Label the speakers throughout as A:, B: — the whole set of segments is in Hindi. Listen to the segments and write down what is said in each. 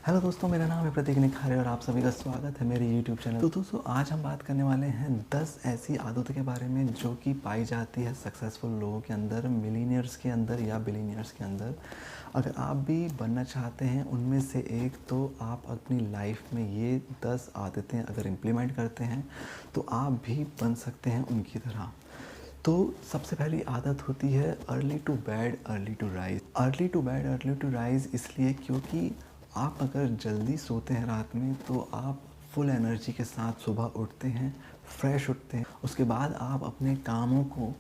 A: हेलो दोस्तों, मेरा नाम है प्रतीक निखारे और आप सभी का स्वागत है मेरे यूट्यूब चैनल। तो दोस्तों आज हम बात करने वाले हैं 10 ऐसी आदतों के बारे में जो कि पाई जाती है सक्सेसफुल लोगों के अंदर, मिलीनियर्स के अंदर या बिलीनियर्स के अंदर। अगर आप भी बनना चाहते हैं उनमें से एक, तो आप अपनी लाइफ में ये 10 आदतें अगर इम्प्लीमेंट करते हैं तो आप भी बन सकते हैं उनकी तरह। तो सबसे पहली आदत होती है early to bed early to rise. Early to bed early to rise इसलिए क्योंकि आप अगर जल्दी सोते हैं रात में तो आप फुल एनर्जी के साथ सुबह उठते हैं, फ्रेश उठते हैं। उसके बाद आप अपने कामों को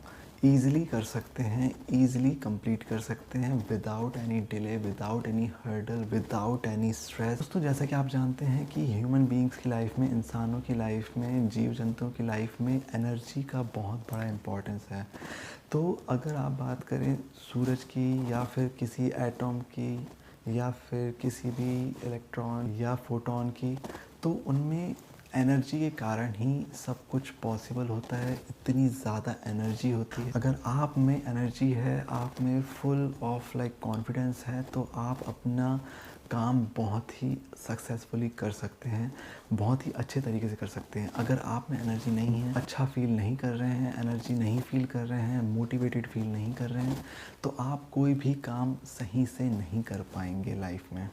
A: ईज़िली कर सकते हैं, ईज़िली कंप्लीट कर सकते हैं without any delay, without any hurdle, without any stress. दोस्तों जैसा कि आप जानते हैं कि ह्यूमन बीइंग्स की लाइफ में, इंसानों की लाइफ में, जीव जंतुओं की लाइफ में एनर्जी का बहुत बड़ा इम्पोर्टेंस है। तो अगर आप बात करें सूरज की या फिर किसी एटम की या फिर किसी भी इलेक्ट्रॉन या फोटोन की, तो उनमें एनर्जी के कारण ही सब कुछ पॉसिबल होता है। इतनी ज़्यादा एनर्जी होती है। अगर आप में एनर्जी है, आप में फुल ऑफ कॉन्फिडेंस है, तो आप अपना काम बहुत ही सक्सेसफुली कर सकते हैं, बहुत ही अच्छे तरीके से कर सकते हैं। अगर आप में एनर्जी नहीं है, अच्छा फील नहीं कर रहे हैं, एनर्जी नहीं फील कर रहे हैं, मोटिवेटेड फील नहीं कर रहे हैं, तो आप कोई भी काम सही से नहीं कर पाएंगे लाइफ में।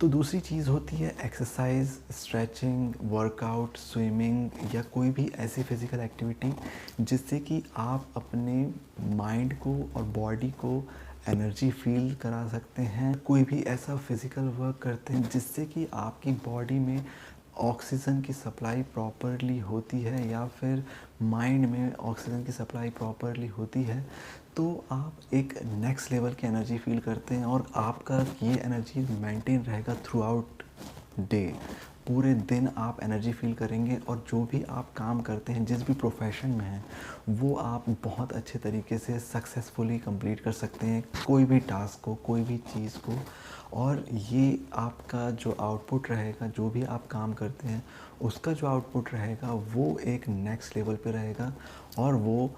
A: तो दूसरी चीज़ होती है एक्सरसाइज, स्ट्रेचिंग, वर्कआउट, स्विमिंग या कोई भी ऐसी फ़िज़िकल एक्टिविटी जिससे कि आप अपने माइंड को और बॉडी को एनर्जी फील करा सकते हैं। कोई भी ऐसा फिज़िकल वर्क करते हैं जिससे कि आपकी बॉडी में ऑक्सीजन की सप्लाई प्रॉपरली होती है या फिर माइंड में ऑक्सीजन की सप्लाई प्रॉपरली होती है, तो आप एक नेक्स्ट लेवल की एनर्जी फील करते हैं और आपका ये एनर्जी मेंटेन रहेगा थ्रू आउट डे। पूरे दिन आप एनर्जी फील करेंगे और जो भी आप काम करते हैं, जिस भी प्रोफेशन में हैं, वो आप बहुत अच्छे तरीके से सक्सेसफुली कंप्लीट कर सकते हैं, कोई भी टास्क को, कोई भी चीज़ को। और ये आपका जो आउटपुट रहेगा, जो भी आप काम करते हैं उसका जो आउटपुट रहेगा वो एक नेक्स्ट लेवल पे रहेगा और वो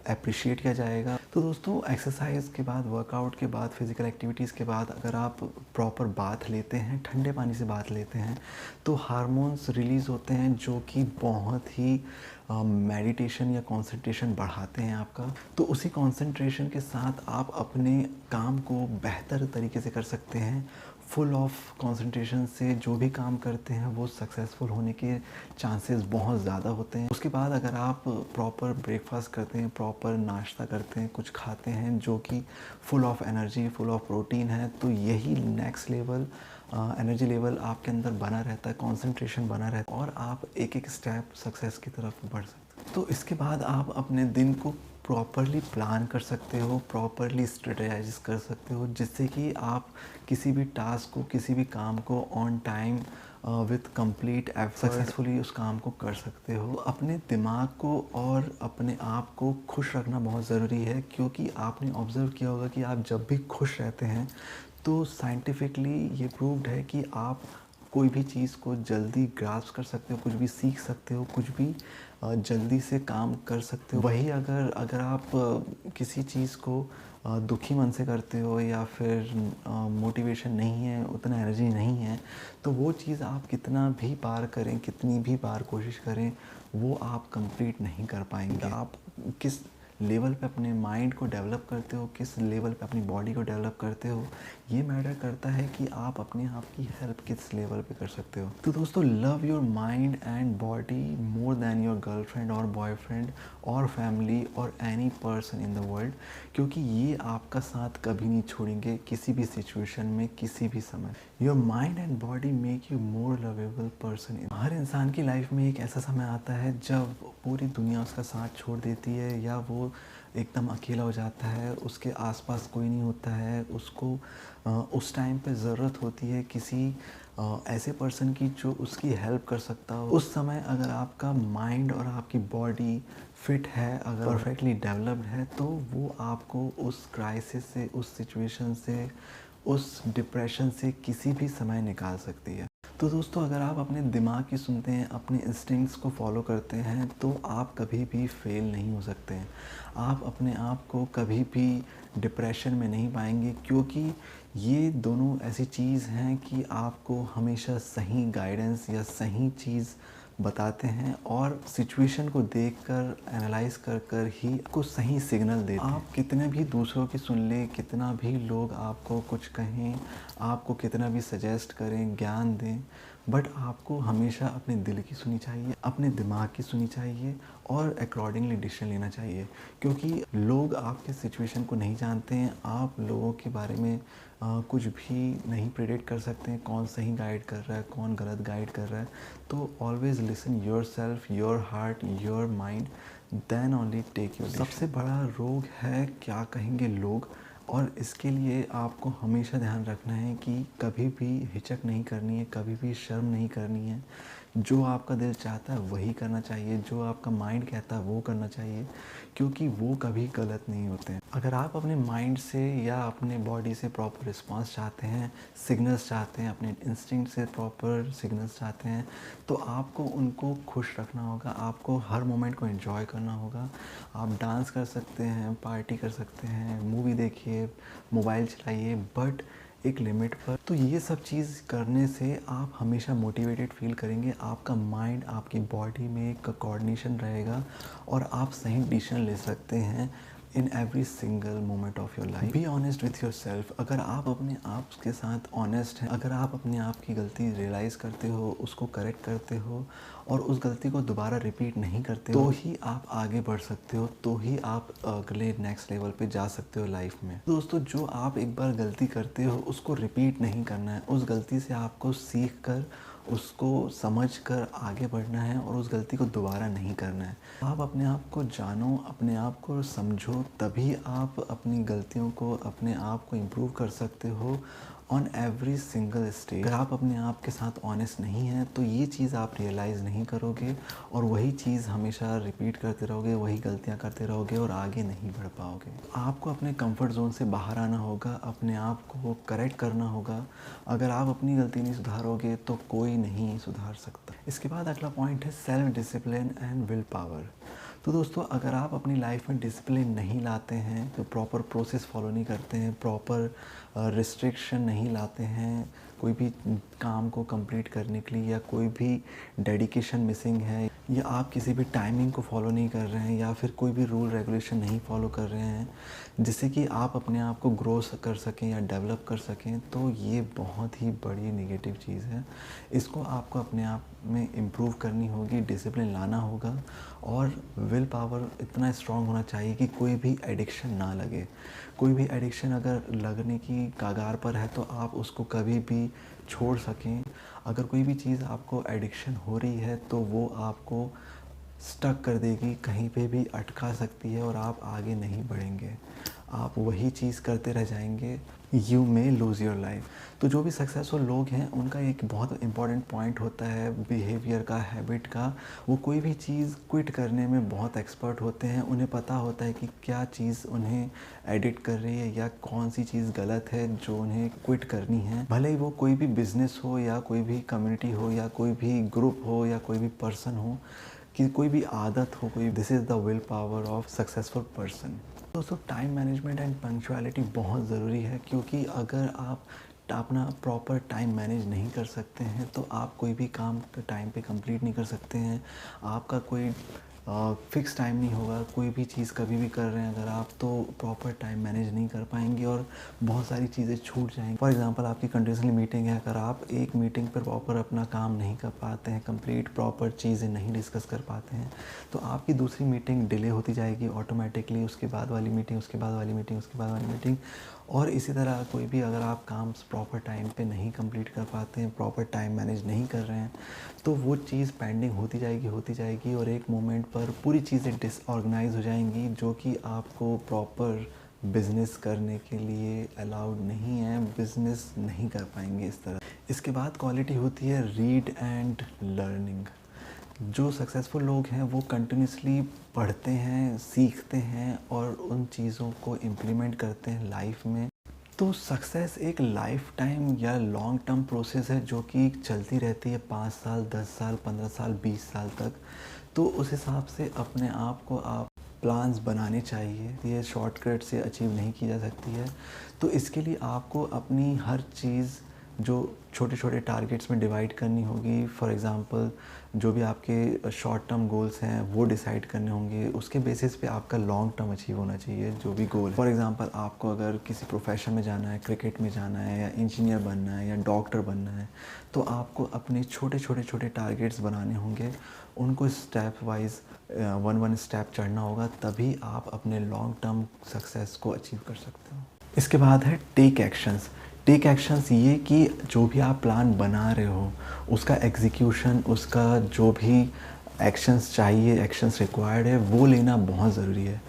A: अप्रिशिएट किया जाएगा। तो दोस्तों एक्सरसाइज के बाद, वर्कआउट के बाद, फिज़िकल एक्टिविटीज़ के बाद अगर आप प्रॉपर बाथ लेते हैं, ठंडे पानी से बाथ लेते हैं, तो हार्मोन्स रिलीज़ होते हैं जो कि बहुत ही मेडिटेशन या कंसंट्रेशन बढ़ाते हैं आपका। तो उसी कंसंट्रेशन के साथ आप अपने काम को बेहतर तरीके से कर सकते हैं। फुल ऑफ कंसंट्रेशन से जो भी काम करते हैं वो सक्सेसफुल होने के चांसेस बहुत ज़्यादा होते हैं। उसके बाद अगर आप प्रॉपर ब्रेकफास्ट करते हैं, प्रॉपर नाश्ता करते हैं, कुछ खाते हैं जो कि full of energy, full of protein है, तो यही नेक्स्ट लेवल एनर्जी लेवल आपके अंदर बना रहता है, कंसंट्रेशन बना रहता है और आप एक एक स्टेप सक्सेस की तरफ बढ़ सकते हैं। तो इसके बाद आप अपने दिन को प्रॉपरली प्लान कर सकते हो, प्रॉपरली स्ट्रेटजाइज कर सकते हो, जिससे कि आप किसी भी टास्क को, किसी भी काम को on time with complete effort successfully उस काम को कर सकते हो। अपने दिमाग को और अपने आप को खुश रखना बहुत ज़रूरी है, क्योंकि आपने ऑब्ज़र्व किया होगा कि आप जब भी खुश रहते हैं तो साइंटिफिकली ये प्रूव्ड है कि आप कोई भी चीज़ को जल्दी ग्रास्प कर सकते हो, कुछ भी सीख सकते हो, कुछ भी जल्दी से काम कर सकते हो। वही अगर अगर आप किसी चीज़ को दुखी मन से करते हो या फिर मोटिवेशन नहीं है, उतना एनर्जी नहीं है, तो वो चीज़ आप कितना भी बार करें, कितनी भी बार कोशिश करें, वो आप कंप्लीट नहीं कर पाएंगे। आप किस लेवल पे अपने माइंड को डेवलप करते हो, किस लेवल पे अपनी बॉडी को डेवलप करते हो, ये मैटर करता है कि आप अपने आप की हेल्प किस लेवल पे कर सकते हो। तो दोस्तों love your mind and body more than your girlfriend और बॉयफ्रेंड और फैमिली और any person in the world, क्योंकि ये आपका साथ कभी नहीं छोड़ेंगे किसी भी सिचुएशन में, किसी भी समय। Your mind and body make you more lovable person. हर इंसान की लाइफ में एक ऐसा समय आता है जब पूरी दुनिया उसका साथ छोड़ देती है या वो एकदम अकेला हो जाता है, उसके आसपास कोई नहीं होता है, उसको उस टाइम पे ज़रूरत होती है किसी ऐसे पर्सन की जो उसकी हेल्प कर सकता हो। उस समय अगर आपका माइंड और आपकी बॉडी फिट है, अगर परफेक्टली डेवलप्ड है, तो वो आपको उस क्राइसिस से, उस सिचुएशन से, उस डिप्रेशन से किसी भी समय निकाल सकती है। तो दोस्तों अगर आप अपने दिमाग की सुनते हैं, अपने इंस्टिंक्ट्स को फॉलो करते हैं, तो आप कभी भी फेल नहीं हो सकते हैं। आप अपने आप को कभी भी डिप्रेशन में नहीं पाएंगे, क्योंकि ये दोनों ऐसी चीज़ हैं कि आपको हमेशा सही गाइडेंस या सही चीज़ बताते हैं और सिचुएशन को देखकर एनालाइज कर कर ही आपको सही सिग्नल देते हैं। आप कितने भी दूसरों की सुन लें, कितना भी लोग आपको कुछ कहें, आपको कितना भी सजेस्ट करें, ज्ञान दें, बट आपको हमेशा अपने दिल की सुनी चाहिए, अपने दिमाग की सुनी चाहिए और अकॉर्डिंगली डिसीजन लेना चाहिए। क्योंकि लोग आपके सिचुएशन को नहीं जानते हैं, आप लोगों के बारे में कुछ भी नहीं प्रेडिक्ट कर सकते हैं, कौन सही गाइड कर रहा है, कौन गलत गाइड कर रहा है। तो always listen your self, your heart, your mind, then only take your. सबसे बड़ा रोग है क्या कहेंगे लोग, और इसके लिए आपको हमेशा ध्यान रखना है कि कभी भी हिचक नहीं करनी है, कभी भी शर्म नहीं करनी है। जो आपका दिल चाहता है वही करना चाहिए, जो आपका माइंड कहता है वो करना चाहिए, क्योंकि वो कभी गलत नहीं होते हैं। अगर आप अपने माइंड से या अपने बॉडी से प्रॉपर रिस्पांस चाहते हैं, सिग्नल्स चाहते हैं, अपने इंस्टिंक्ट से प्रॉपर सिग्नल्स चाहते हैं, तो आपको उनको खुश रखना होगा, आपको हर मोमेंट को एंजॉय करना होगा। आप डांस कर सकते हैं, पार्टी कर सकते हैं, मूवी देखिए, मोबाइल चलाइए, बट एक लिमिट पर। तो ये सब चीज़ करने से आप हमेशा मोटिवेटेड फील करेंगे, आपका माइंड, आपकी बॉडी में एक कोऑर्डिनेशन रहेगा और आप सही डिसीजन ले सकते हैं in every single moment of your life. Be honest with your self. अगर आप अपने आप के साथ ऑनेस्ट हैं, अगर आप अपने आप की गलती रियलाइज़ करते हो, उसको करेक्ट करते हो और उस गलती को दोबारा रिपीट नहीं करते हो, तो ही आप आगे बढ़ सकते हो, तो ही आप अगले नेक्स्ट लेवल पे जा सकते हो लाइफ में। दोस्तों, जो आप एक बार गलती करते हो उसको रिपीट नहीं करना है, उस गलती से आपको सीख कर, उसको समझ कर आगे बढ़ना है और उस गलती को दोबारा नहीं करना है। आप अपने आप को जानो, अपने आप को समझो, तभी आप अपनी गलतियों को, अपने आप को इम्प्रूव कर सकते हो ऑन एवरी सिंगल स्टेज। अगर आप अपने आप के साथ ऑनेस्ट नहीं हैं तो ये चीज़ आप रियलाइज़ नहीं करोगे और वही चीज़ हमेशा रिपीट करते रहोगे, वही गलतियाँ करते रहोगे और आगे नहीं बढ़ पाओगे। आपको अपने कंफर्ट जोन से बाहर आना होगा, अपने आप को करेक्ट करना होगा। अगर आप अपनी गलती नहीं सुधारोगे तो कोई नहीं सुधार सकता। इसके बाद अगला पॉइंट है self discipline and will power. तो दोस्तों, अगर आप अपनी लाइफ में डिसिप्लिन नहीं लाते हैं, तो प्रॉपर प्रोसेस फॉलो नहीं करते हैं, प्रॉपर रिस्ट्रिक्शन नहीं लाते हैं कोई भी काम को कंप्लीट करने के लिए, या कोई भी डेडिकेशन मिसिंग है, या आप किसी भी टाइमिंग को फॉलो नहीं कर रहे हैं, या फिर कोई भी रूल रेगुलेशन नहीं फॉलो कर रहे हैं जिससे कि आप अपने आप को ग्रो कर सकें या डेवलप कर सकें, तो ये बहुत ही बड़ी नेगेटिव चीज़ है। इसको आपको अपने आप में इम्प्रूव करनी होगी, डिसिप्लिन लाना होगा और विल पावर इतना स्ट्रॉन्ग होना चाहिए कि कोई भी एडिक्शन ना लगे। कोई भी एडिक्शन अगर लगने की कगार पर है तो आप उसको कभी भी छोड़ सकें। अगर कोई भी चीज़ आपको एडिक्शन हो रही है तो वो आपको स्टक कर देगी, कहीं पे भी अटका सकती है और आप आगे नहीं बढ़ेंगे, आप वही चीज़ करते रह जाएंगे। You may lose your life. तो जो भी सक्सेसफुल लोग हैं उनका एक बहुत इंपॉर्टेंट पॉइंट होता है बिहेवियर का, हैबिट का। वो कोई भी चीज़ क्विट करने में बहुत एक्सपर्ट होते हैं, उन्हें पता होता है कि क्या चीज़ उन्हें एडिट कर रही है या कौन सी चीज़ गलत है जो उन्हें क्विट करनी है। भले ही वो कोई भी बिजनेस हो या कोई भी कम्युनिटी हो या कोई भी ग्रुप हो या कोई भी पर्सन हो, कि कोई भी आदत हो, कोई। This is the will power of successful person. दोस्तों, टाइम मैनेजमेंट एंड पंक्चुअलिटी बहुत ज़रूरी है, क्योंकि अगर आप अपना प्रॉपर टाइम मैनेज नहीं कर सकते हैं तो आप कोई भी काम टाइम पे कंप्लीट नहीं कर सकते हैं। आपका कोई फ़िक्स टाइम नहीं होगा, कोई भी चीज़ कभी भी कर रहे हैं अगर आप, तो प्रॉपर टाइम मैनेज नहीं कर पाएंगे और बहुत सारी चीज़ें छूट जाएंगी। फॉर एग्जांपल, आपकी कंटिन्यूसली मीटिंग है, अगर आप एक मीटिंग पर प्रॉपर अपना काम नहीं कर पाते हैं, कंप्लीट प्रॉपर चीज़ें नहीं डिस्कस कर पाते हैं, तो आपकी दूसरी मीटिंग डिले होती जाएगी ऑटोमेटिकली, उसके बाद वाली मीटिंग, उसके बाद वाली मीटिंग, उसके बाद वाली मीटिंग। और इसी तरह कोई भी अगर आप काम प्रॉपर टाइम पे नहीं कंप्लीट कर पाते हैं, प्रॉपर टाइम मैनेज नहीं कर रहे हैं, तो वो चीज़ पेंडिंग होती जाएगी और एक मोमेंट पर पूरी चीज़ें डिसऑर्गेनाइज हो जाएंगी, जो कि आपको प्रॉपर बिज़नेस करने के लिए अलाउड नहीं है, बिज़नेस नहीं कर पाएंगे इस तरह। इसके बाद क्वालिटी होती है रीड एंड लर्निंग। जो सक्सेसफुल लोग हैं वो कंटिन्यूसली पढ़ते हैं, सीखते हैं और उन चीज़ों को इम्प्लीमेंट करते हैं लाइफ में। तो सक्सेस एक लाइफ टाइम या लॉन्ग टर्म प्रोसेस है जो कि चलती रहती है 5 साल, 10 साल, 15 साल, 20 साल तक। तो उस हिसाब से अपने आप को आप प्लान्स बनाने चाहिए। ये शॉर्टकट से अचीव नहीं की जा सकती है। तो इसके लिए आपको अपनी हर चीज़ जो छोटे छोटे टारगेट्स में डिवाइड करनी होगी। फॉर एग्ज़ाम्पल जो भी आपके शॉर्ट टर्म गोल्स हैं वो डिसाइड करने होंगे, उसके बेसिस पे आपका लॉन्ग टर्म अचीव होना चाहिए जो भी गोल है। फॉर एग्ज़ाम्पल आपको अगर किसी प्रोफेशन में जाना है, क्रिकेट में जाना है या इंजीनियर बनना है या डॉक्टर बनना है, तो आपको अपने छोटे टारगेट्स बनाने होंगे, उनको स्टेप वाइज वन स्टेप चढ़ना होगा, तभी आप अपने लॉन्ग टर्म सक्सेस को अचीव कर सकते हो। इसके बाद है टेक एक्शंस। टेक एक्शंस ये कि जो भी आप प्लान बना रहे हो उसका एग्जीक्यूशन, उसका जो भी एक्शंस चाहिए, एक्शंस रिक्वायर्ड है, वो लेना बहुत ज़रूरी है।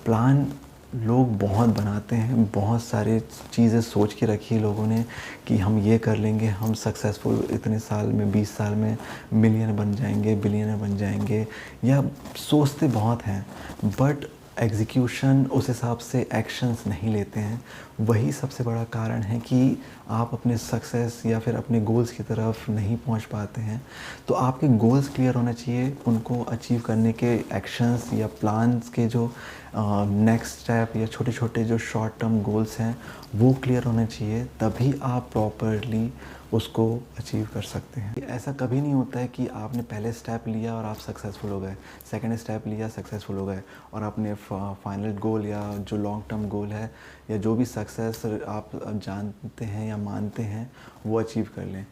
A: प्लान लोग बहुत बनाते हैं, बहुत सारे चीज़ें सोच के रखी है लोगों ने कि हम ये कर लेंगे, हम सक्सेसफुल इतने साल में, 20 साल में मिलियनर बन जाएंगे, बिलियनर बन जाएंगे, या सोचते बहुत हैं बट एग्जीक्यूशन उस हिसाब से एक्शंस नहीं लेते हैं। वही सबसे बड़ा कारण है कि आप अपने सक्सेस या फिर अपने गोल्स की तरफ नहीं पहुंच पाते हैं। तो आपके गोल्स क्लियर होने चाहिए, उनको अचीव करने के एक्शंस या प्लान्स के जो नेक्स्ट स्टेप या छोटे छोटे जो शॉर्ट टर्म गोल्स हैं वो क्लियर होने चाहिए, तभी आप प्रॉपरली उसको अचीव कर सकते हैं। ऐसा कभी नहीं होता है कि आपने पहले स्टेप लिया और आप सक्सेसफुल हो गए, सेकंड स्टेप लिया सक्सेसफुल हो गए और आपने फाइनल गोल या जो लॉन्ग टर्म गोल है या जो भी सक्सेस आप जानते हैं या मानते हैं वो अचीव कर लें।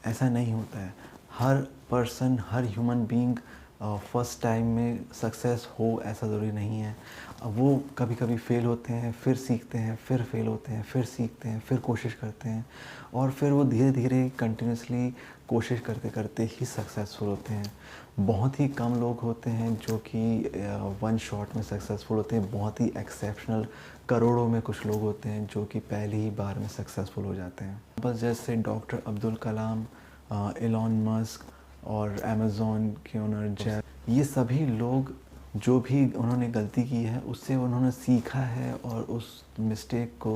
A: ऐसा नहीं होता है। हर पर्सन, हर ह्यूमन बीइंग फर्स्ट टाइम में सक्सेस हो ऐसा ज़रूरी नहीं है। वो कभी कभी फेल होते हैं, फिर सीखते हैं, फिर फेल होते हैं, फिर सीखते हैं, फिर कोशिश करते हैं, और फिर वो धीरे धीरे कंटिन्यूसली कोशिश करते करते ही सक्सेसफुल होते हैं। बहुत ही कम लोग होते हैं जो कि वन शॉट में सक्सेसफुल होते हैं। बहुत ही एक्सेप्शनल करोड़ों में कुछ लोग होते हैं जो कि पहली ही बार में सक्सेसफुल हो जाते हैं। बस जैसे doctor Abdul Kalam, Elon Musk और अमेज़ॉन के ओनर जेफ, ये सभी लोग जो भी उन्होंने गलती की है उससे उन्होंने सीखा है और उस मिस्टेक को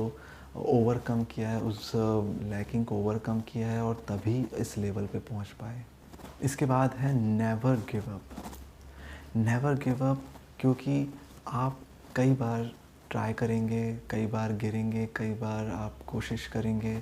A: ओवरकम किया है, उस लैकिंग को ओवरकम किया है और तभी इस लेवल पे पहुंच पाए। इसके बाद है never give up. Never give up, क्योंकि आप कई बार ट्राई करेंगे, कई बार गिरेंगे, कई बार आप कोशिश करेंगे,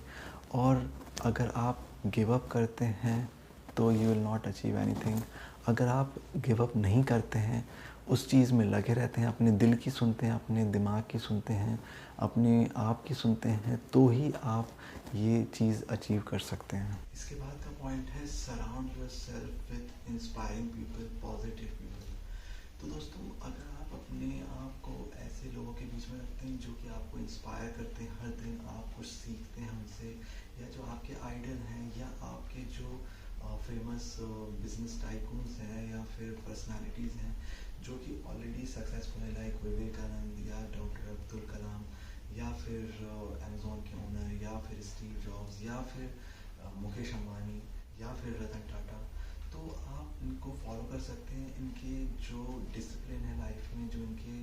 A: और अगर आप गिव अप करते हैं तो you will not achieve anything. अगर आप गिव अप नहीं करते हैं, उस चीज़ में लगे रहते हैं, अपने दिल की सुनते हैं, अपने दिमाग की सुनते हैं, अपने आप की सुनते हैं, तो ही आप ये चीज़ अचीव कर सकते हैं। इसके बाद का पॉइंट है surround yourself with inspiring people, positive people. तो दोस्तों, अगर आप अपने आप को ऐसे लोगों के बीच में रखते हैं जो कि आपको इंस्पायर करते हैं, हर दिन आप कुछ सीखते हैं उनसे, या जो आपके आइडल हैं, या आपके जो फेमस बिजनेस टाइकून्स हैं या फिर पर्सनालिटीज़ हैं जो कि ऑलरेडी सक्सेसफुल है, लाइक विवेकानंद या डॉक्टर अब्दुल कलाम या फिर अमेज़ॉन के ओनर या फिर स्टीव जॉब्स या फिर मुकेश अंबानी या फिर रतन टाटा, तो आप इनको फॉलो कर सकते हैं। इनके जो डिसिप्लिन है लाइफ में, जो इनके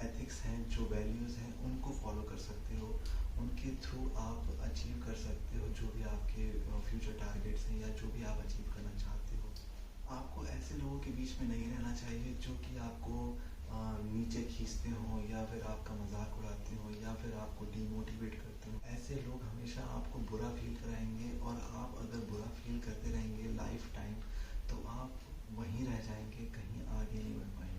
A: एथिक्स हैं, जो वैल्यूज़ हैं, उनको फॉलो कर सकते हो। उनके थ्रू आप अचीव कर सकते हो जो भी आपके फ्यूचर टारगेट्स हैं या जो भी आप अचीव करना चाहते हो। आपको ऐसे लोगों के बीच में नहीं रहना चाहिए जो कि आपको नीचे खींचते हो या फिर आपका मजाक उड़ाते हो या फिर आपको डीमोटिवेट करते हो। ऐसे लोग हमेशा आपको बुरा फील कराएंगे, और आप अगर बुरा फील करते रहेंगे लाइफ टाइम तो आप वहीं रह जाएंगे, कहीं आगे नहीं बढ़ पाएंगे।